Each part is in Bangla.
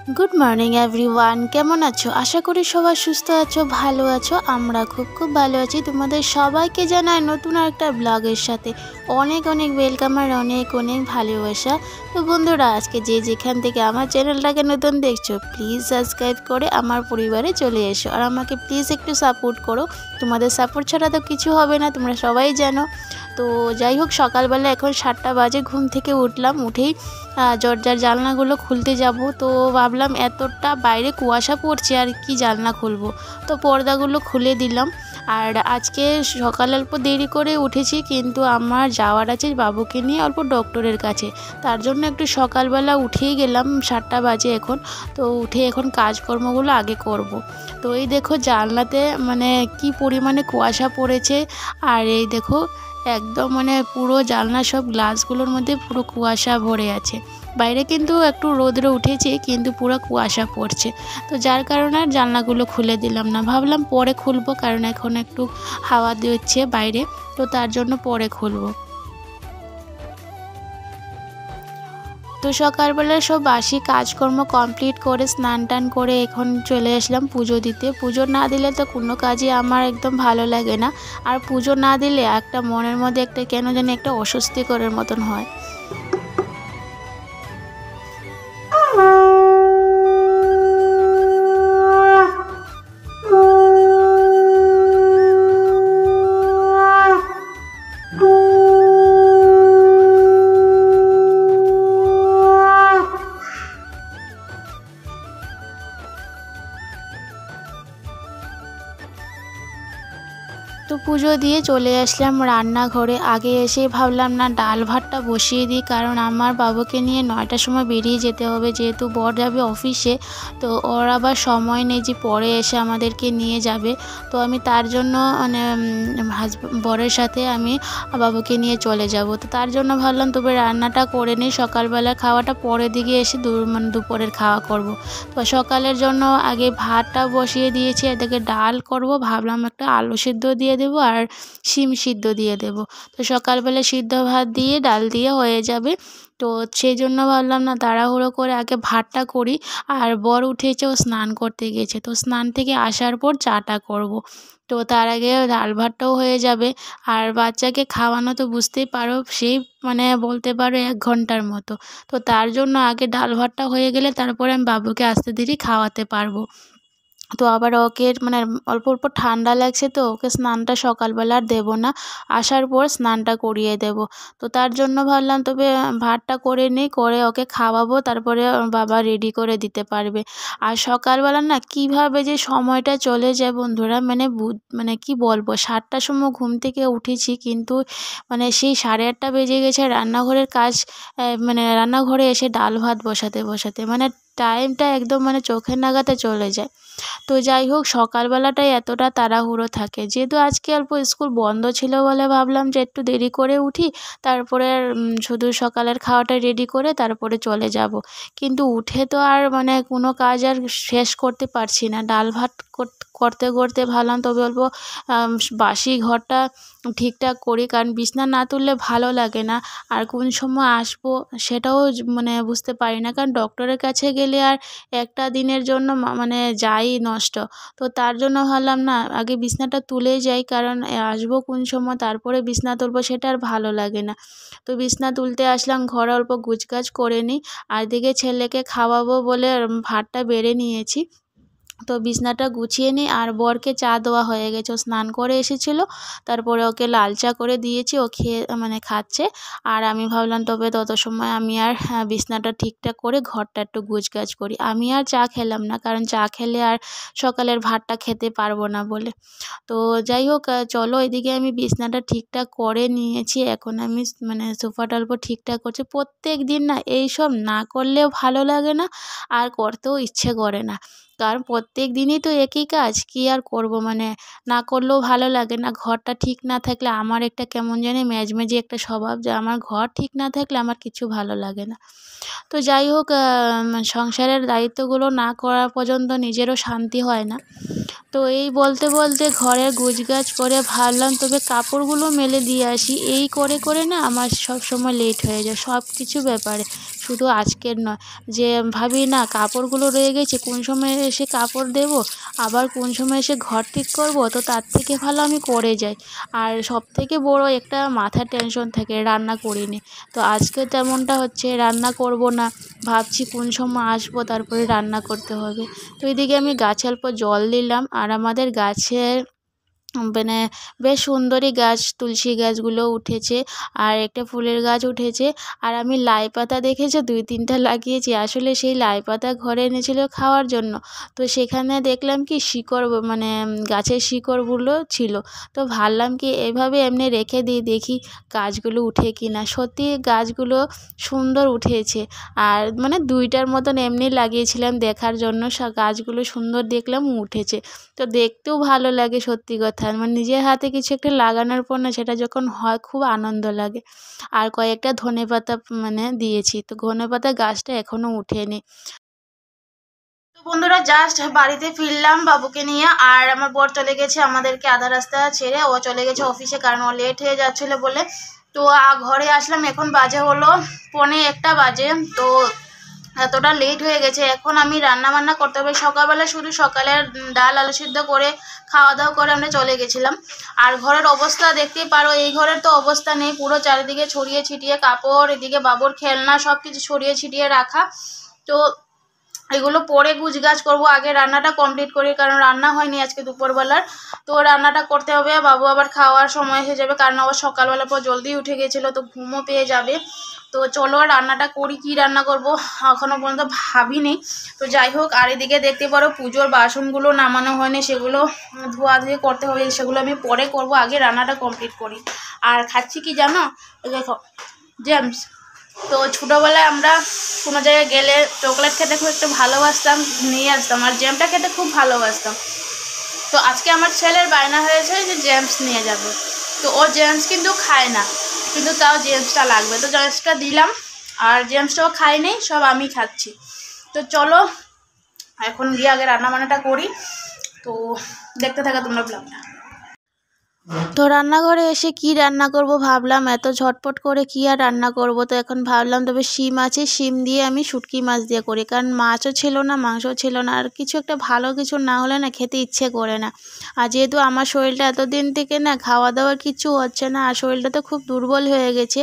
গুড মর্নিং এভরিওয়ান, কেমন আছো? আশা করি সবাই সুস্থ আছো, ভালো আছো। আমরা খুব ভালো আছি। তোমাদের সবাইকে জানাই নতুন একটা ব্লগের সাথে অনেক অনেক ওয়েলকাম আর অনেক অনেক ভালোবাসা। তো বন্ধুরা, আজকে যে যেখান থেকে আমার চ্যানেলটাকে নতুন দেখছো, প্লিজ সাবস্ক্রাইব করে আমার পরিবারে চলে এসো আর আমাকে প্লিজ একটু সাপোর্ট করো। তোমাদের সাপোর্ট ছাড়া তো কিছু হবে না, তোমরা সবাই জানো। তো যাই হোক, সকালবেলা এখন 7টা বাজে, ঘুম থেকে উঠলাম। উঠেই দরজার জানলাগুলো খুলতে যাব, তো ভাবলাম এতটা বাইরে কুয়াশা পড়ছে আর কি জানলা খুলবো, তো পর্দাগুলো খুলে দিলাম। আর আজকে সকালে অল্প দেরি করে উঠেছি, কিন্তু আমার যাওয়ার আছে বাবুকে নিয়ে অল্প ডক্টরের কাছে। তার জন্য একটু সকালবেলা উঠেই গেলাম, 7টা বাজে এখন। তো উঠে এখন কাজকর্মগুলো আগে করব। তো এই দেখো জানলাতে মানে কি পরিমাণে কুয়াশা পড়েছে। আর এই দেখো একদম মানে পুরো জানলা সব গ্লাসগুলোর মধ্যে পুরো কুয়াশা ভরে আছে। বাইরে কিন্তু একটু রোদ্র উঠেছে, কিন্তু পুরো কুয়াশা পড়ছে। তো যার কারণে আর জানলাগুলো খুলে দিলাম না, ভাবলাম পরে খুলবো, কারণ এখন একটু হাওয়া দিচ্ছে বাইরে, তো তার জন্য পরে খুলবো। তো সকালবেলা সব বাসি কাজকর্ম কমপ্লিট করে স্নান টান করে এখন চলে আসলাম পুজো দিতে। পুজো না দিলে তো কোনো কাজই আমার একদম ভালো লাগে না। আর পুজো না দিলে একটা মনের মধ্যে একটা কেন জানি একটা অস্বস্তিকরের মতন হয়। তো পুজো দিয়ে চলে আসলাম রান্নাঘরে। আগে এসে ভাবলাম না ডাল ভাতটা বসিয়ে দিই, কারণ আমার বাবুকে নিয়ে 9টার সময় বেরিয়ে যেতে হবে, যেহেতু বর যাবে অফিসে। তো ওর আবার সময় নেই যে পরে এসে আমাদেরকে নিয়ে যাবে। তো আমি তার জন্য মানে বরের সাথে আমি বাবুকে নিয়ে চলে যাব। তো তার জন্য ভাবলাম তবে রান্নাটা করে নিই, সকালবেলা খাওয়াটা পরের দিকে এসে মানে দুপুরের খাওয়া করব। তো সকালের জন্য আগে ভাতটা বসিয়ে দিয়েছি, এদিকে ডাল করব। ভাবলাম একটা আলু সিদ্ধ দিয়ে দেবো আর শিম সিদ্ধ দিয়ে দেবো। তো সকালবেলা সিদ্ধ ভাত দিয়ে ডাল দিয়ে হয়ে যাবে। তো সেই জন্য ভাবলাম না তাড়াহুড়ো করে আগে ভাতটা করি। আর বর উঠেছে, ও স্নান করতে গেছে, তো স্নান থেকে আসার পর চাটা করব। তো তার আগে ডাল ভাতটাও হয়ে যাবে। আর বাচ্চাকে খাওয়ানো তো বুঝতেই পারো, সেই মানে বলতে পারো 1 ঘন্টার মতো। তো তার জন্য আগে ডাল ভাতটা হয়ে গেলে তারপরে আমি বাবুকে আস্তে ধীরে খাওয়াতে পারবো। তো আবার ওকে মানে অল্প অল্প ঠান্ডা লাগছে, তো ওকে স্নানটা সকালবেলা আর দেবো না, আসার পর স্নানটা করিয়ে দেব। তো তার জন্য ভাবলাম তবে ভাতটা করে নিই, করে ওকে খাওয়াবো, তারপরে ওর বাবা রেডি করে দিতে পারবে। আর সকালবেলা না কীভাবে যে সময়টা চলে যায় বন্ধুরা, মানে মানে কি বলবো, 7টার সময় ঘুম থেকে উঠেছি, কিন্তু মানে সেই 8:30 বেজে গেছে রান্নাঘরের কাজ মানে রান্নাঘরে এসে ডাল ভাত বসাতে বসাতে, মানে টাইমটা একদম মানে চোখের নাগাতে চলে যায়। তো যাই হোক, সকালবেলাটাই এতটা তাড়াহুড়ো থাকে, যেহেতু আজকে অল্প স্কুল বন্ধ ছিল বলে ভাবলাম যে একটু দেরি করে উঠি, তারপরে শুধু সকালের খাওয়াটা রেডি করে তারপরে চলে যাব। কিন্তু উঠে তো আর মানে কোনো কাজ আর শেষ করতে পারছি না। ডাল ভাত করতে করতে ভাবলাম তবে অল্প বাসি ঘরটা ঠিকঠাক করি, কারণ বিছনা না তুললে ভালো লাগে না। আর কোন সময় আসবো সেটাও মানে বুঝতে পারি না, কারণ ডক্টরের কাছে গেলে আর একটা দিনের জন্য মানে যাই নষ্ট। তো তার জন্য ভাবলাম না আগে বিছনাটা তুলেই যাই, কারণ আসবো কোন সময় তারপরে বিছনা তুলবো সেটা আর ভালো লাগে না। তো বিছনা তুলতে আসলাম, ঘরে অল্প গুছগাছ করে নিই। আর এদিকে ছেলেকে খাওয়াবো বলে ভাতটা বেড়ে নিয়েছি। তো বিছনাটা গুছিয়ে নিই। আর বরকে চা দেওয়া হয়ে গেছে, ও স্নান করে এসেছিলো, তারপরে ওকে লাল চা করে দিয়েছি, ও খেয়ে মানে খাচ্ছে। আর আমি ভাবলাম তবে তত সময় আমি আর বিছনাটা ঠিকঠাক করে ঘরটা একটু গুছগাছ করি। আমি আর চা খেলাম না, কারণ চা খেলে আর সকালের ভাতটা খেতে পারবো না বলে। তো যাই হোক, চলো এদিকে আমি বিছনাটা ঠিকঠাক করে নিয়েছি। এখন আমি মানে সোফাটা অল্প ঠিকঠাক করছি। প্রত্যেক দিন না এইসব না করলেও ভালো লাগে না, আর করতেও ইচ্ছে করে না, কারণ প্রত্যেক দিনই তো একই কাজ, কী আর করব, মানে না করলেও ভালো লাগে না। ঘরটা ঠিক না থাকলে আমার একটা কেমন জানি ম্যাজম্যাজি একটা স্বভাব, যে আমার ঘর ঠিক না থাকলে আমার কিছু ভালো লাগে না। তো যাই হোক, সংসারের দায়িত্বগুলো না করা পর্যন্ত নিজেরও শান্তি হয় না। তো এই বলতে বলতে ঘরের গুছগাছ করে ভাবলাম তবে কাপড়গুলো মেলে দিয়ে আসি। এই করে করে না আমার সব সময় লেট হয়ে যায় সব কিছু ব্যাপারে। শুধু আজকের নয়, যে ভাবি না কাপড়গুলো রয়ে গেছে কোন সময় এসে কাপড় দেব, আবার কোন সময় এসে ঘর ঠিক করব, তো তার থেকে ভালো আমি করে যাই। আর সবথেকে বড় একটা মাথার টেনশন থাকে রান্না করিনি। তো আজকে তেমনটা হচ্ছে, রান্না করব না, ভাবছি কোন সময় আসবো তারপরে রান্না করতে হবে। তো এদিকে আমি গাছে অল্প জল দিলাম, আর আমাদের গাছের মানে বেশ সুন্দরী গাছ, তুলসী গাছগুলো উঠেছে, আর একটা ফুলের গাছ উঠেছে। আর আমি লাই পাতা দেখেছো 2-3টা লাগিয়েছি, আসলে সেই লাই পাতা ঘরে এনেছিল খাওয়ার জন্য। তো সেখানে দেখলাম কি শিকড় মানে গাছের শিকড়গুলো ছিল। তো ভাবলাম কি এভাবে এমনি রেখে দিই, দেখি গাছগুলো উঠে কি না। সত্যি গাছগুলো সুন্দর উঠেছে। আর মানে 2টার মতন এমনি লাগিয়েছিলাম দেখার জন্য, গাছগুলো সুন্দর দেখলাম উঠেছে। তো দেখতেও ভালো লাগে সত্যি কথা, মানে নিজের হাতে কিছু একটা লাগানোর পর না সেটা যখন হয় খুব আনন্দ লাগে। আর কয়েকটা ধনেপাতা মানে দিয়েছি, তো ধনেপাতা গাছটা এখনও উঠেনি। তো বন্ধুরা জাস্ট বাড়িতে ফিরলাম বাবুকে নিয়ে, আর আমার বর চলে গেছে আমাদেরকে আধা রাস্তা ছেড়ে, ও চলে গেছে অফিসে কারণ ও লেট হয়ে যাচ্ছিল বলে। তো ঘরে আসলাম, এখন বাজে হলো 1:45 বাজে। তো এতটা লেট হয়ে গেছে, এখন আমি রান্না বান্না করতে হবে। সকালবেলা শুধু সকালের ডাল আলু সিদ্ধ করে খাওয়া দাওয়া করে আমরা চলে গেছিলাম। আর ঘরের অবস্থা দেখতেই পারো, এই ঘরের তো অবস্থা নেই, পুরো চারিদিকে ছড়িয়ে ছিটিয়ে কাপড়, এদিকে বাবুর খেলনা সব কিছু ছড়িয়ে ছিটিয়ে রাখা। তো এগুলো পরে গুছগাছ করবো, আগে রান্নাটা কমপ্লিট করি কারণ রান্না হয়নি আজকে দুপুরবেলার। তো রান্নাটা করতে হবে, বাবু আবার খাওয়ার সময় হয়ে যাবে কারণ আবার সকালবেলা পর জলদি উঠে গেছিলো, তো ঘুমও পেয়ে যাবে। তো চলো রান্নাটা করি, কি রান্না করব এখনও পর্যন্ত ভাবিনি। তো যাই হোক, আর এদিকে দেখতে পারো পুজোর বাসনগুলো নামানো হয়নি, সেগুলো ধোয়াধুয়ি করতে হবে, সেগুলো আমি পরে করব, আগে রান্নাটা কমপ্লিট করি। আর খাচ্ছি কি জানো, দেখো জেমস। তো ছোটোবেলায় আমরা কোনো জায়গায় গেলে চকলেট খেতে খুব একটু ভালোবাসতাম, নিয়ে আসতাম, আর জ্যামটা খেতে খুব ভালোবাসতাম। তো আজকে আমার ছেলের বায়না হয়েছে যে জেমস নিয়ে যাবে। তো ও জেমস কিন্তু খায় না, কিন্তু তাও জেমসটা লাগবে, তো জেমসটা দিলাম। আর জেমসটাও খায়নি, সব আমি খাচ্ছি। তো চলো এখন গিয়ে আগে রান্না বান্নাটা করি। তো দেখতে থাকা তোমরা ব্লগটা। তো রান্নাঘরে এসে কি রান্না করব ভাবলাম, এত ঝটপট করে কি আর রান্না করব। তো এখন ভাবলাম তবে শিম আছে, শিম দিয়ে আমি শুটকি মাছ দিয়ে করি, কারণ মাছও ছিল না মাংসও ছিল না, আর কিছু একটা ভালো কিছু না হলে না খেতে ইচ্ছে করে না। আর যেহেতু আমার শরীরটা এতদিন থেকে না খাওয়া দাওয়ার কিছু হচ্ছে না, আর শরীরটা তো খুব দুর্বল হয়ে গেছে,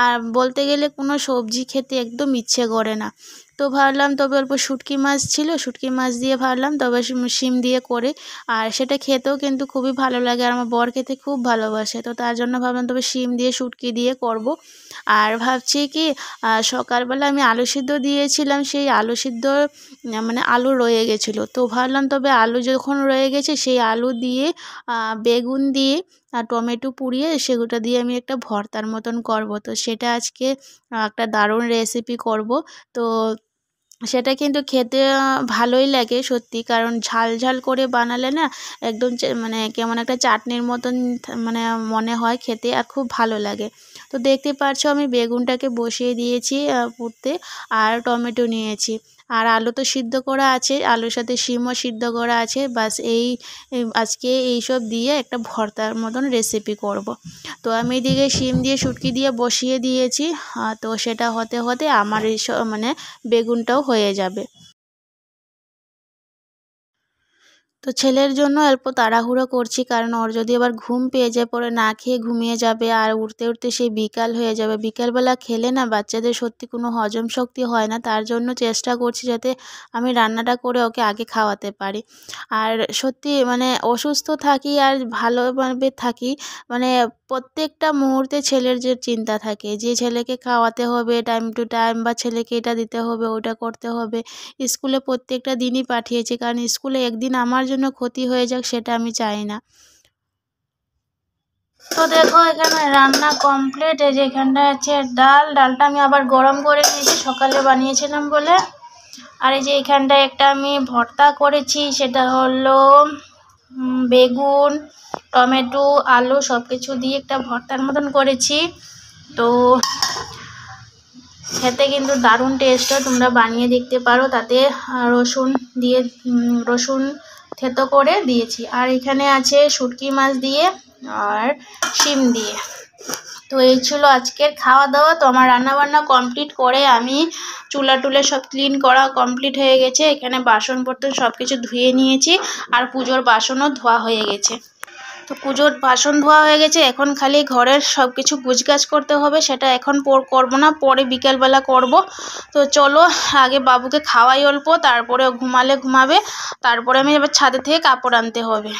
আর বলতে গেলে কোনো সবজি খেতে একদম ইচ্ছে করে না। তো ভাবলাম তবে অল্প শুটকি মাছ ছিল, শুটকি মাছ দিয়ে ভাবলাম তবে শিম দিয়ে করে, আর সেটা খেতেও কিন্তু খুবই ভালো লাগে, আর আমার বর খেতে খুব ভালোবাসে। তো তার জন্য ভাবলাম তবে শিম দিয়ে শুটকি দিয়ে করব। আর ভাবছি কি সকালবেলা আমি আলু সিদ্ধ দিয়েছিলাম, সেই আলু সিদ্ধ মানে আলু রয়ে গেছিলো, তো ভাবলাম তবে আলু যখন রয়ে গেছে সেই আলু দিয়ে বেগুন দিয়ে আর টমেটো পুড়িয়ে সেগুলো দিয়ে আমি একটা ভর্তার মতন করব। তো সেটা আজকে একটা দারুণ রেসিপি করব। তো সেটা কিন্তু খেতে ভালোই লাগে সত্যি, কারণ ঝাল ঝাল করে বানালে না একদম মানে কেমন একটা চাটনির মতন মানে মনে হয় খেতে, আর খুব ভালো লাগে। তো দেখতে পাচ্ছ আমি বেগুনটাকে বসিয়ে দিয়েছি পুড়তে, আর টমেটো নিয়েছি, আর আলু তো সিদ্ধ করা আছে, আলুর সাথে শিমও সিদ্ধ করা আছে। বাস আজকে এইসব দিয়ে একটা ভর্তার মতন রেসিপি করব। তো আমি এদিকে শিম দিয়ে শুটকি দিয়ে বসিয়ে দিয়েছি। তো সেটা হতে হতে আমার এইসব মানে বেগুনটাও হয়ে যাবে। তো ছেলের জন্য অল্প তাড়াহুড়ো করছি, কারণ ওর যদি আবার ঘুম পেয়ে যায় পরে না খেয়ে ঘুমিয়ে যাবে, আর উঠতে উঠতে সেই বিকাল হয়ে যাবে। বিকালবেলা খেলে না বাচ্চাদের সত্যি কোনো হজম শক্তি হয় না, তার জন্য চেষ্টা করছি যাতে আমি রান্নাটা করে ওকে আগে খাওয়াতে পারি। আর সত্যি মানে অসুস্থ থাকি আর ভালোভাবে থাকি, মানে প্রত্যেকটা মুহূর্তে ছেলের যে চিন্তা থাকে, যে ছেলেকে খাওয়াতে হবে টাইম টু টাইম, বা ছেলেকে এটা দিতে হবে ওটা করতে হবে। স্কুলে প্রত্যেকটা দিনই পাঠিয়েছি, কারণ স্কুলে একদিন আমার জন্য ক্ষতি হয়ে যাক সেটা আমি চাই না। তো দেখো এখানে রান্না কমপ্লিট, এই যে এখানটা আছে ডালটা আমি আবার গরম করে নিয়েছি সকালে বানিয়েছিলাম বলে। আর এই যে এখানটায় একটা আমি ভর্তা করেছি, সেটা হলো বেগুন টমেটো আলু সব কিছু দিয়ে একটা ভর্তার মতন করেছি। তো খেতে কিন্তু দারুণ টেস্ট হয়, তোমরা বানিয়ে দেখতে পারো। তাতে রসুন দিয়ে রসুন থেতো করে দিয়েছি। আর এখানে আছে শুটকি মাছ দিয়ে আর শিম দিয়ে। তো এই ছিল আজকের খাওয়া দাওয়া। তো আমার রান্নাবান্না কমপ্লিট করে আমি চুলা টুলে সব ক্লিন করা কমপ্লিট হয়ে গেছে। এখানে বাসনপত্র সব কিছু ধুয়ে নিয়েছি, আর পুজোর বাসনও ধোয়া হয়ে গেছে। তো পুজোর বাসন ধোয়া হয়ে গেছে, এখন খালি ঘরের সব কিছু গুছগাছ করতে হবে। সেটা এখন করবো না, পরে বিকেলবেলা করব। তো চলো আগে বাবুকে খাওয়াই অল্প, তারপরে ঘুমালে ঘুমাবে, তারপরে আমি এবার ছাদে থেকে কাপড় আনতে হবে।